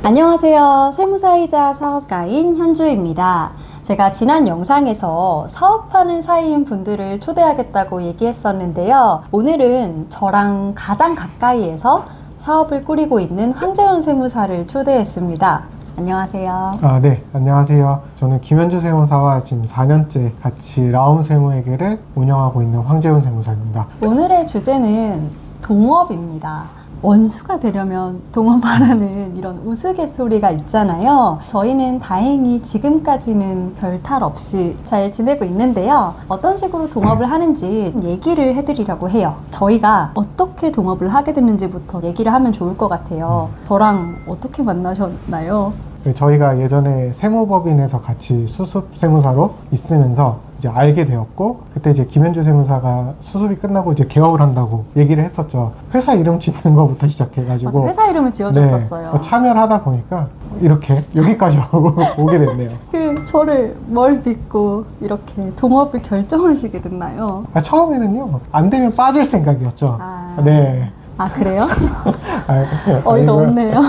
안녕하세요. 세무사이자 사업가인 현주입니다. 제가 지난 영상에서 사업하는 사이인 분들을 초대하겠다고 얘기했었는데요. 오늘은 저랑 가장 가까이에서 사업을 꾸리고 있는 황재훈 세무사를 초대했습니다. 안녕하세요. 네, 안녕하세요. 저는 김현주 세무사와 지금 4년째 같이 라움 세무회계를 운영하고 있는 황재훈 세무사입니다. 오늘의 주제는 동업입니다. 원수가 되려면 동업하라는 이런 우스갯소리가 있잖아요. 저희는 다행히 지금까지는 별 탈 없이 잘 지내고 있는데요. 어떤 식으로 동업을 하는지 얘기를 해드리려고 해요. 저희가 어떻게 동업을 하게 됐는지부터 얘기를 하면 좋을 것 같아요. 저랑 어떻게 만나셨나요? 저희가 예전에 세무법인에서 같이 수습 세무사로 있으면서 이제 알게 되었고, 그때 이제 김현주 세무사가 수습이 끝나고 이제 개업을 한다고 얘기를 했었죠. 회사 이름 짓는 거부터 시작해가지고. 맞아, 회사 이름을 지어줬었어요. 네, 참여를 하다 보니까 이렇게 여기까지 오게 됐네요. 저를 뭘 믿고 이렇게 동업을 결정하시게 됐나요? 처음에는요, 안 되면 빠질 생각이었죠. 네. 그래요? 어이가 아니고요. 없네요.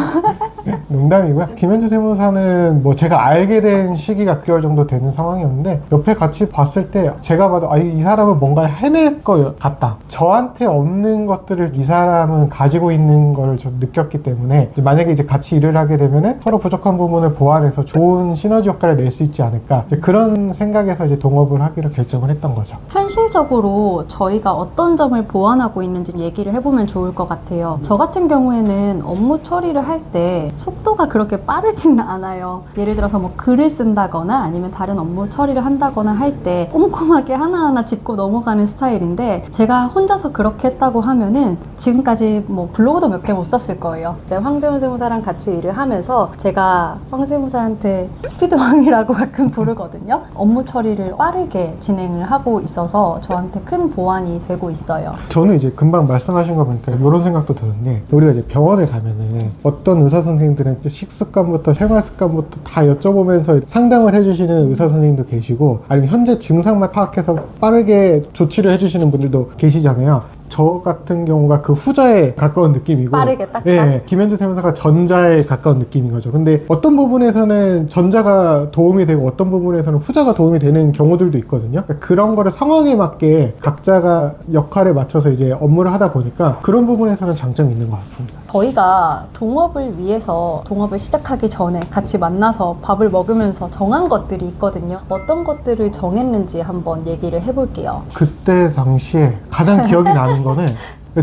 농담이고요. 김현주 세무사는 뭐 제가 알게 된 시기가 6개월 정도 되는 상황이었는데, 옆에 같이 봤을 때 제가 봐도 이 사람은 뭔가를 해낼 것 같다. 저한테 없는 것들을 이 사람은 가지고 있는 걸 좀 느꼈기 때문에, 만약에 이제 같이 일을 하게 되면은 서로 부족한 부분을 보완해서 좋은 시너지 효과를 낼 수 있지 않을까, 이제 그런 생각에서 이제 동업을 하기로 결정을 했던 거죠. 현실적으로 저희가 어떤 점을 보완하고 있는지 얘기를 해보면 좋을 것 같아요. 저 같은 경우에는 업무 처리를 할 때 속도가 그렇게 빠르지는 않아요. 예를 들어서 뭐 글을 쓴다거나 아니면 다른 업무 처리를 한다거나 할 때 꼼꼼하게 하나하나 짚고 넘어가는 스타일인데, 제가 혼자서 그렇게 했다고 하면은 지금까지 뭐 블로그도 몇 개 못 썼을 거예요. 이제 황재훈 세무사랑 같이 일을 하면서 제가 황 세무사한테 스피드왕이라고 가끔 부르거든요. 업무 처리를 빠르게 진행을 하고 있어서 저한테 큰 보완이 되고 있어요. 저는 이제 금방 말씀하신 거 보니까 이런 생각도 드는데, 우리가 이제 병원에 가면은 어떤 의사 선생님들은 식습관부터 생활 습관부터 다 여쭤보면서 상담을 해주시는 의사 선생님도 계시고, 아니면 현재 증상만 파악해서 빠르게 조치를 해주시는 분들도 계시잖아요. 저 같은 경우가 그 후자에 가까운 느낌이고, 빠르게 딱딱. 예, 김현주 세무사가 전자에 가까운 느낌인 거죠. 근데 어떤 부분에서는 전자가 도움이 되고 어떤 부분에서는 후자가 도움이 되는 경우들도 있거든요. 그러니까 그런 거를 상황에 맞게 각자가 역할에 맞춰서 이제 업무를 하다 보니까 그런 부분에서는 장점이 있는 것 같습니다. 저희가 동업을 위해서 동업을 시작하기 전에 같이 만나서 밥을 먹으면서 정한 것들이 있거든요. 어떤 것들을 정했는지 한번 얘기를 해볼게요. 그때 당시에 가장 기억이 나는 거는,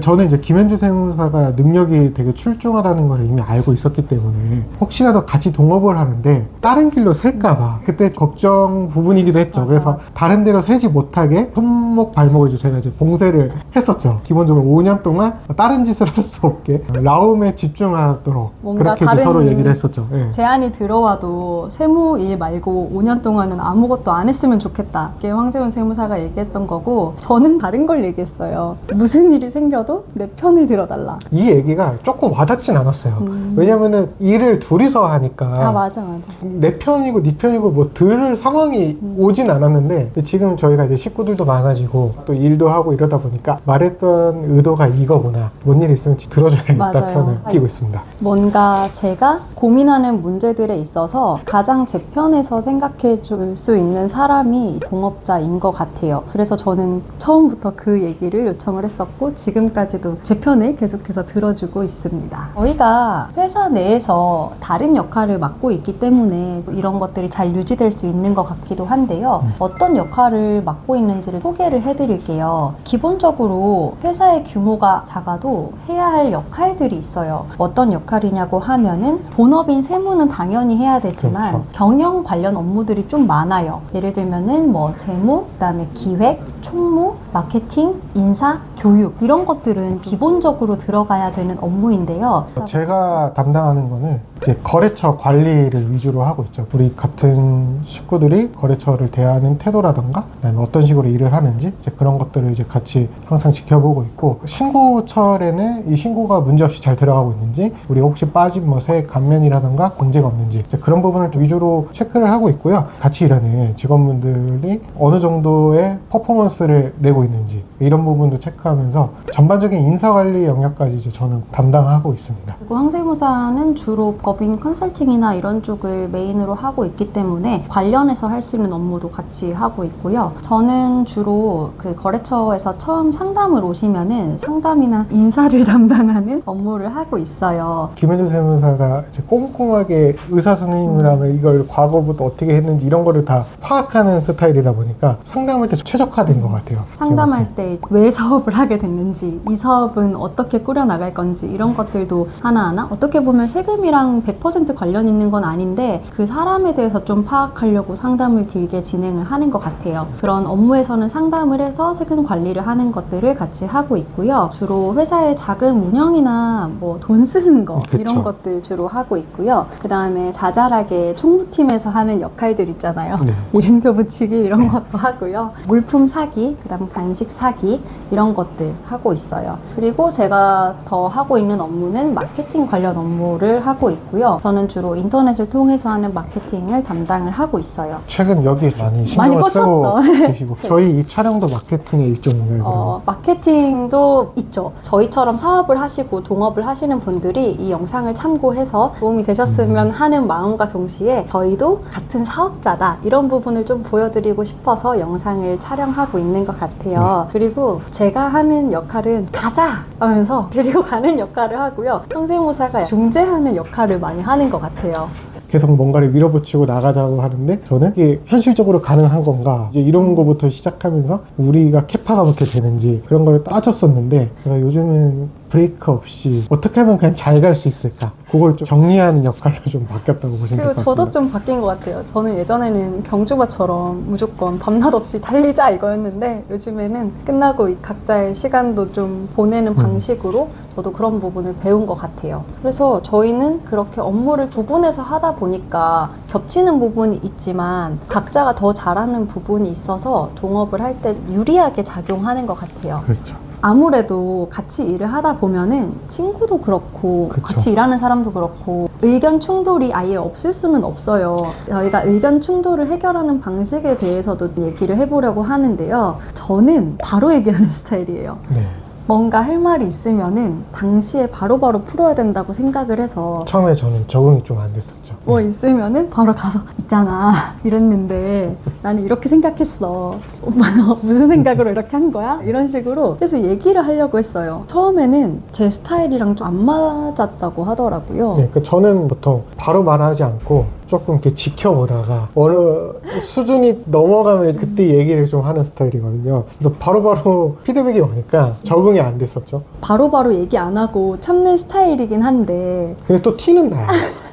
저는 이제 김현주 세무사가 능력이 되게 출중하다는 걸 이미 알고 있었기 때문에 혹시라도 같이 동업을 하는데 다른 길로 셀까봐 그때 걱정 부분이기도 했죠. 맞아. 그래서 다른 데로 새지 못하게 손목 발목을 이제 제가 이제 봉쇄를 했었죠. 기본적으로 5년 동안 다른 짓을 할 수 없게 라움에 집중하도록 그렇게 이제 서로 얘기를 했었죠. 예. 제안이 들어와도 세무 일 말고 5년 동안은 아무것도 안 했으면 좋겠다. 이게 황재훈 세무사가 얘기했던 거고, 저는 다른 걸 얘기했어요. 무슨 일이 생겨도 내 편을 들어달라. 이 얘기가 조금 와닿진 않았어요. 왜냐면은 일을 둘이서 하니까. 맞아. 내 편이고 네 편이고 뭐 들을 상황이 오진 않았는데, 지금 저희가 이제 식구들도 많아지고 또 일도 하고 이러다 보니까 말했던 의도가 이거구나, 뭔 일 있으면 들어줘야겠다 맞아요. 편을 끼고 있습니다. 뭔가 제가 고민하는 문제들에 있어서 가장 제 편에서 생각해 줄 수 있는 사람이 동업자인 것 같아요. 그래서 저는 처음부터 그 얘기를 요청을 했었고, 지금까지도 제 편을 계속해서 들어주고 있습니다. 저희가 회사 내에서 다른 역할을 맡고 있기 때문에 이런 것들이 잘 유지될 수 있는 것 같기도 한데요. 어떤 역할을 맡고 있는지를 소개를 해드릴게요. 기본적으로 회사의 규모가 작아도 해야 할 역할들이 있어요. 어떤 역할이냐고 하면은, 본업인 세무는 당연히 해야 되지만 그렇죠. 경영 관련 업무들이 좀 많아요. 예를 들면은 뭐 재무, 그다음에 기획, 총무, 마케팅, 인사, 교육, 이런 것들은 기본적으로 들어가야 되는 업무인데요. 제가 담당하는 거는 이제 거래처 관리를 위주로 하고 있죠. 우리 같은 식구들이 거래처를 대하는 태도라던가, 그다음에 어떤 식으로 일을 하는지 이제 그런 것들을 이제 같이 항상 지켜보고 있고, 신고철에는 이 신고가 문제없이 잘 들어가고 있는지, 우리 혹시 빠진 뭐 세액 감면이라던가 문제가 없는지 이제 그런 부분을 좀 위주로 체크를 하고 있고요. 같이 일하는 직원분들이 어느 정도의 퍼포먼스를 내고 있는지 이런 부분도 체크하고 해가면서 전반적인 인사관리 영역까지 이제 저는 담당하고 있습니다. 그리고 황세무사는 주로 법인 컨설팅이나 이런 쪽을 메인으로 하고 있기 때문에 관련해서 할 수 있는 업무도 같이 하고 있고요. 저는 주로 그 거래처에서 처음 상담을 오시면은 상담이나 인사를 담당하는 업무를 하고 있어요. 김현준 세무사가 이제 꼼꼼하게 의사 선생님이라면 이걸 과거부터 어떻게 했는지 이런 거를 다 파악하는 스타일이다 보니까 상담할 때 최적화된 것 같아요. 상담할 때 왜 사업을 하게 됐는지, 이 사업은 어떻게 꾸려나갈 건지 이런 것들도 하나하나 어떻게 보면 세금이랑 100% 관련 있는 건 아닌데 그 사람에 대해서 좀 파악하려고 상담을 길게 진행을 하는 것 같아요. 그런 업무에서는 상담을 해서 세금 관리를 하는 것들을 같이 하고 있고요. 주로 회사의 자금 운영이나 뭐 돈 쓰는 거 그쵸. 이런 것들 주로 하고 있고요. 그 다음에 자잘하게 총무팀에서 하는 역할들 있잖아요. 네. 이름표 붙이기 이런 것도 하고요. 물품 사기, 그 다음 간식 사기 이런 것들 하고 있어요. 그리고 제가 더 하고 있는 업무는 마케팅 관련 업무를 하고 있고요. 저는 주로 인터넷을 통해서 하는 마케팅을 담당을 하고 있어요. 최근 여기 많이 많이 신경을 쓰고 꽂혔죠. 계시고 저희 이 촬영도 마케팅의 일종인가요? 그러면? 마케팅도 있죠. 저희처럼 사업을 하시고 동업을 하시는 분들이 이 영상을 참고해서 도움이 되셨으면 하는 마음과 동시에 저희도 같은 사업자다 이런 부분을 좀 보여드리고 싶어서 영상을 촬영하고 있는 것 같아요. 그리고 제가 하는 역할은 가자 하면서 데리고 가는 역할을 하고요. 형세무사가 중재하는 역할을 많이 하는 것 같아요. 계속 뭔가를 밀어붙이고 나가자고 하는데 저는 이게 현실적으로 가능한 건가 이제 이런 거부터 시작하면서 우리가 캐파가 어떻게 되는지 그런 걸 따졌었는데 제가 요즘은 브레이크 없이 어떻게 하면 그냥 잘 갈 수 있을까 그걸 좀 정리하는 역할로 좀 바뀌었다고 보시면 될 그리고 것 같습니다. 저도 좀 바뀐 것 같아요. 저는 예전에는 경주마처럼 무조건 밤낮 없이 달리자 이거였는데 요즘에는 끝나고 이 각자의 시간도 좀 보내는 방식으로 저도 그런 부분을 배운 것 같아요. 그래서 저희는 그렇게 업무를 구분해서 하다 보니까 겹치는 부분이 있지만 각자가 더 잘하는 부분이 있어서 동업을 할 때 유리하게 작용하는 것 같아요. 그렇죠. 아무래도 같이 일을 하다 보면은 친구도 그렇고 그쵸. 같이 일하는 사람도 그렇고 의견 충돌이 아예 없을 수는 없어요. 저희가 의견 충돌을 해결하는 방식에 대해서도 얘기를 해보려고 하는데요. 저는 바로 얘기하는 스타일이에요. 네. 뭔가 할 말이 있으면은 당시에 바로바로 풀어야 된다고 생각을 해서 처음에 저는 적응이 좀 안 됐었죠. 뭐 있으면은 바로 가서 있잖아 이랬는데 나는 이렇게 생각했어. 오빠는 무슨 생각으로 이렇게 한 거야? 이런 식으로 계속 얘기를 하려고 했어요. 처음에는 제 스타일이랑 좀 안 맞았다고 하더라고요. 네, 그 저는 보통 바로 말하지 않고 조금 이렇게 지켜보다가 어느 수준이 넘어가면 그때 얘기를 좀 하는 스타일이거든요. 그래서 바로바로 피드백이 오니까 적응이 안 됐었죠. 바로바로 얘기 안 하고 참는 스타일이긴 한데 근데 또 티는 나요.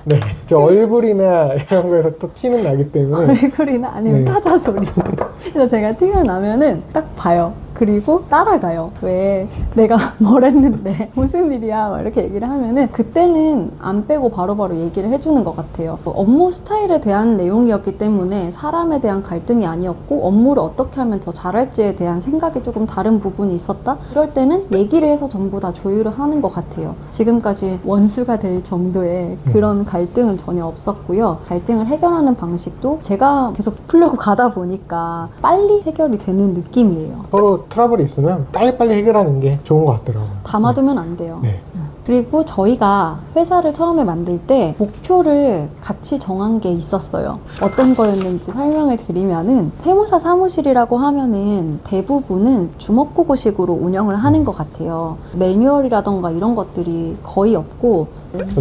네, 저 얼굴이나 이런 거에서 또 티는 나기 때문에 얼굴이나 아니면 네. 타자 소리. 그래서 제가 티가 나면은 딱 봐요. 그리고 따라가요. 왜 내가 뭘 했는데 무슨 일이야 막 이렇게 얘기를 하면은 그때는 안 빼고 바로바로 얘기를 해주는 것 같아요. 업무 스타일에 대한 내용이었기 때문에 사람에 대한 갈등이 아니었고 업무를 어떻게 하면 더 잘할지에 대한 생각이 조금 다른 부분이 있었다? 이럴 때는 얘기를 해서 전부 다 조율을 하는 것 같아요. 지금까지 원수가 될 정도의 그런 갈등은 전혀 없었고요. 갈등을 해결하는 방식도 제가 계속 풀려고 가다 보니까 빨리 해결이 되는 느낌이에요. 서로 트러블이 있으면 빨리빨리 해결하는 게 좋은 것 같더라고요. 담아두면 안 돼요. 네. 그리고 저희가 회사를 처음에 만들 때 목표를 같이 정한 게 있었어요. 어떤 거였는지 설명을 드리면은 세무사 사무실이라고 하면은 대부분은 주먹구구식으로 운영을 하는 것 같아요. 매뉴얼이라던가 이런 것들이 거의 없고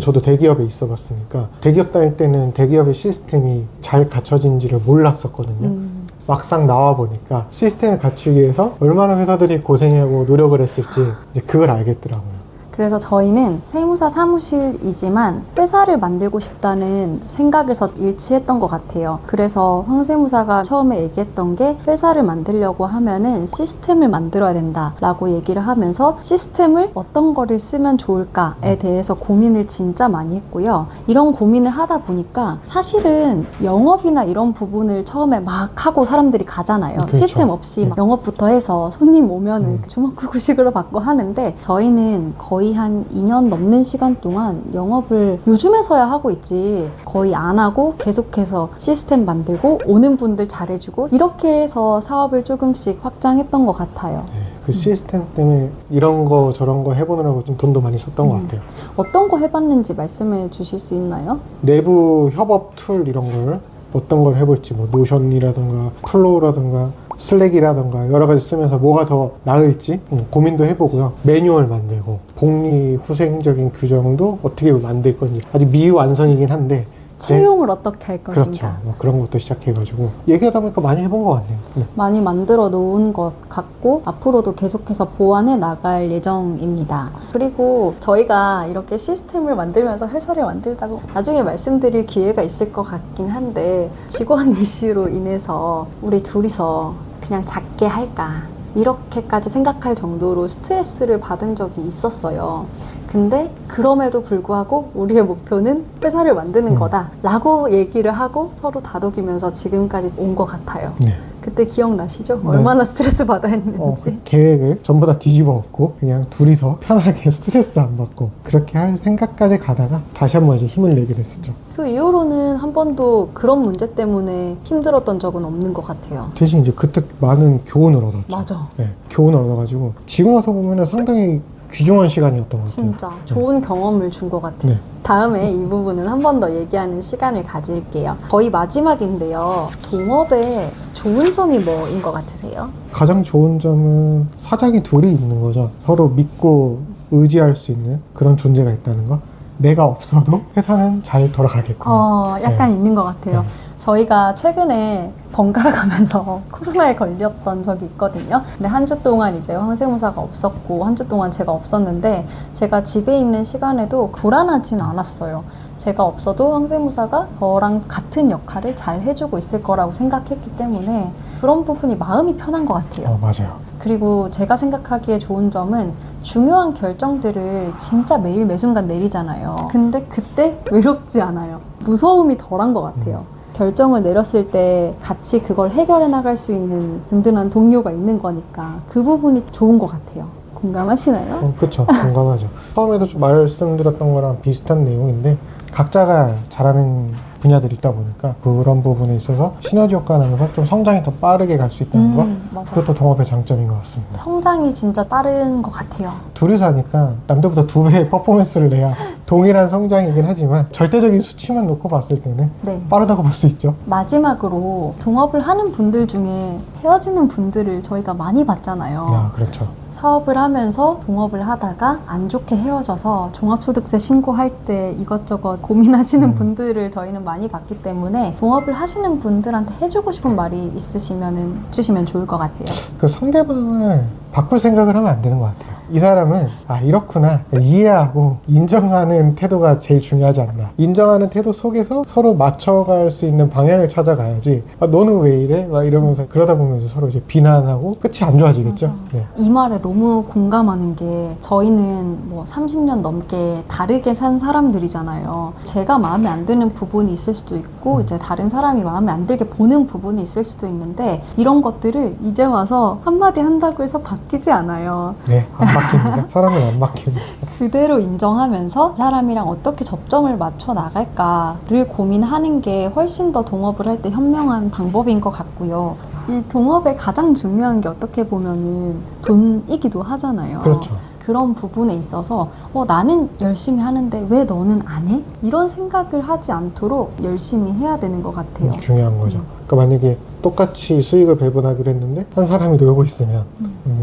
저도 대기업에 있어 봤으니까 대기업 다닐 때는 대기업의 시스템이 잘 갖춰진지를 몰랐었거든요. 막상 나와 보니까 시스템을 갖추기 위해서 얼마나 회사들이 고생하고 노력을 했을지 이제 그걸 알겠더라고요. 그래서 저희는 세무사 사무실이지만 회사를 만들고 싶다는 생각에서 일치했던 것 같아요. 그래서 황세무사가 처음에 얘기했던 게 회사를 만들려고 하면은 시스템을 만들어야 된다라고 얘기를 하면서 시스템을 어떤 거를 쓰면 좋을까에 대해서 고민을 진짜 많이 했고요. 이런 고민을 하다 보니까 사실은 영업이나 이런 부분을 처음에 막 하고 사람들이 가잖아요. 그렇죠. 시스템 없이 막 영업부터 해서 손님 오면은 주먹구구식으로 받고 하는데 저희는 거의 거의 한 2년 넘는 시간 동안 영업을 요즘에서야 하고 있지 거의 안 하고 계속해서 시스템 만들고 오는 분들 잘해주고 이렇게 해서 사업을 조금씩 확장했던 것 같아요. 그 시스템 때문에 이런 거 저런 거 해보느라고 좀 돈도 많이 썼던 것 같아요. 어떤 거 해봤는지 말씀해 주실 수 있나요? 내부 협업 툴 이런 걸 어떤 걸 해볼지 뭐 노션이라든가 플로우라든가 슬랙이라든가 여러 가지 쓰면서 뭐가 더 나을지 고민도 해보고요. 매뉴얼 만들고 복리후생적인 규정도 어떻게 만들 건지 아직 미완성이긴 한데 채용을 어떻게 할 것인가. 그렇죠. 뭐 그런 것도 시작해가지고 얘기하다 보니까 많이 해본 것 같네요. 많이 만들어 놓은 것 같고 앞으로도 계속해서 보완해 나갈 예정입니다. 그리고 저희가 이렇게 시스템을 만들면서 회사를 만들다고 나중에 말씀드릴 기회가 있을 것 같긴 한데 직원 이슈로 인해서 우리 둘이서 그냥 작게 할까 이렇게까지 생각할 정도로 스트레스를 받은 적이 있었어요. 근데 그럼에도 불구하고 우리의 목표는 회사를 만드는 거다 라고 얘기를 하고 서로 다독이면서 지금까지 온 것 같아요. 네. 그때 기억나시죠? 네. 얼마나 스트레스 받아 했는지. 그 계획을 전부 다 뒤집어 엎고 그냥 둘이서 편하게 스트레스 안 받고 그렇게 할 생각까지 가다가 다시 한번 이제 힘을 내게 됐었죠. 그 이후로는 한 번도 그런 문제 때문에 힘들었던 적은 없는 것 같아요. 대신 이제 그때 많은 교훈을 얻었죠. 맞아. 네, 교훈을 얻어가지고 지금 와서 보면 상당히 귀중한 시간이었던 것 같아요. 진짜 좋은 경험을 준 것 같아요. 네. 다음에 이 부분은 한 번 더 얘기하는 시간을 가질게요. 거의 마지막인데요. 동업의 좋은 점이 뭐인 것 같으세요? 가장 좋은 점은 사장이 둘이 있는 거죠. 서로 믿고 의지할 수 있는 그런 존재가 있다는 거. 내가 없어도 회사는 잘 돌아가겠구나. 약간 네. 있는 것 같아요. 네. 저희가 최근에 번갈아 가면서 코로나에 걸렸던 적이 있거든요. 근데 한 주 동안 이제 황세무사가 없었고 한 주 동안 제가 없었는데 제가 집에 있는 시간에도 불안하진 않았어요. 제가 없어도 황세무사가 저랑 같은 역할을 잘 해주고 있을 거라고 생각했기 때문에 그런 부분이 마음이 편한 것 같아요. 맞아요. 그리고 제가 생각하기에 좋은 점은 중요한 결정들을 진짜 매일 매순간 내리잖아요. 근데 그때 외롭지 않아요. 무서움이 덜한 것 같아요. 결정을 내렸을 때 같이 그걸 해결해 나갈 수 있는 든든한 동료가 있는 거니까 그 부분이 좋은 것 같아요. 공감하시나요? 그렇죠. 공감하죠. 처음에도 좀 말씀드렸던 거랑 비슷한 내용인데 각자가 잘하는 분야들이 있다 보니까 그런 부분에 있어서 시너지 효과가 나면서 좀 성장이 더 빠르게 갈 수 있다는 거 맞아. 그것도 동업의 장점인 것 같습니다. 성장이 진짜 빠른 것 같아요. 둘이서 하니까 남들보다 2배의 퍼포먼스를 내야 동일한 성장이긴 하지만 절대적인 수치만 놓고 봤을 때는 네. 빠르다고 볼 수 있죠. 마지막으로 동업을 하는 분들 중에 헤어지는 분들을 저희가 많이 봤잖아요. 아, 그렇죠. 사업을 하면서 동업을 하다가 안 좋게 헤어져서 종합소득세 신고할 때 이것저것 고민하시는 분들을 저희는 많이 봤기 때문에 동업을 하시는 분들한테 해주고 싶은 말이 있으시면 해주시면 좋을 것 같아요. 그 상대방을 바꿀 생각을 하면 안 되는 것 같아요. 이 사람은 이렇구나 이해하고 인정하는 태도가 제일 중요하지 않나. 인정하는 태도 속에서 서로 맞춰갈 수 있는 방향을 찾아가야지 너는 왜 이래? 막 이러면서 그러다 보면 서로 이제 비난하고 끝이 안 좋아지겠죠. 네. 이 말에 너무 공감하는 게 저희는 뭐 30년 넘게 다르게 산 사람들이잖아요. 제가 마음에 안 드는 부분이 있을 수도 있고 이제 다른 사람이 마음에 안 들게 보는 부분이 있을 수도 있는데 이런 것들을 이제 와서 한마디 한다고 해서 바뀌지 않아요. 네, 안 바뀝니다. 사람은 안 바뀝니다. 그대로 인정하면서 사람이랑 어떻게 접점을 맞춰 나갈까를 고민하는 게 훨씬 더 동업을 할 때 현명한 방법인 것 같고요. 이 동업의 가장 중요한 게 어떻게 보면은 돈이기도 하잖아요. 그렇죠. 그런 부분에 있어서 나는 열심히 하는데 왜 너는 안 해? 이런 생각을 하지 않도록 열심히 해야 되는 것 같아요. 중요한 거죠. 그러니까 만약에 똑같이 수익을 배분하기로 했는데 한 사람이 놀고 있으면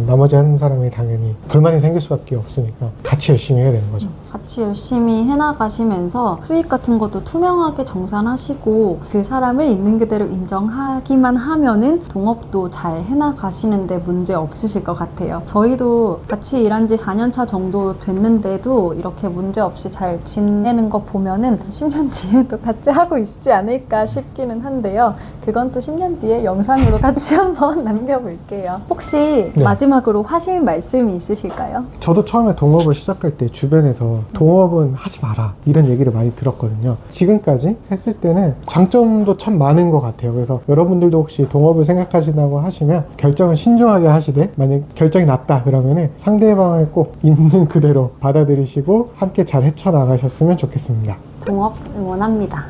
나머지 한 사람이 당연히 불만이 생길 수밖에 없으니까 같이 열심히 해야 되는 거죠. 같이 열심히 해나가시면서 수익 같은 것도 투명하게 정산하시고 그 사람을 있는 그대로 인정하기만 하면은 동업도 잘 해나가시는데 문제 없으실 것 같아요. 저희도 같이 일한 지 4년 차 정도 됐는데도 이렇게 문제 없이 잘 지내는 거 보면은 10년 뒤에도 같이 하고 있지 않을까 싶기는 한데요. 그건 또 10년 뒤에 영상으로 같이 한번 남겨볼게요. 혹시 네. 마지막으로 하실 말씀이 있으실까요? 저도 처음에 동업을 시작할 때 주변에서 동업은 하지 마라 이런 얘기를 많이 들었거든요. 지금까지 했을 때는 장점도 참 많은 것 같아요. 그래서 여러분들도 혹시 동업을 생각하신다고 하시면 결정을 신중하게 하시되, 만약 결정이 났다 그러면 상대방을 꼭 있는 그대로 받아들이시고 함께 잘 헤쳐나가셨으면 좋겠습니다. 동업 응원합니다.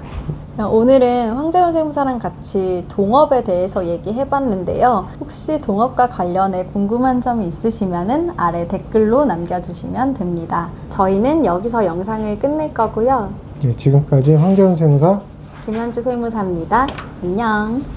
오늘은 황재현 세무사랑 같이 동업에 대해서 얘기해봤는데요. 혹시 동업과 관련해 궁금한 점이 있으시면 아래 댓글로 남겨주시면 됩니다. 저희는 여기서 영상을 끝낼 거고요. 네, 지금까지 황재훈 세무사 김현주 세무사입니다. 안녕.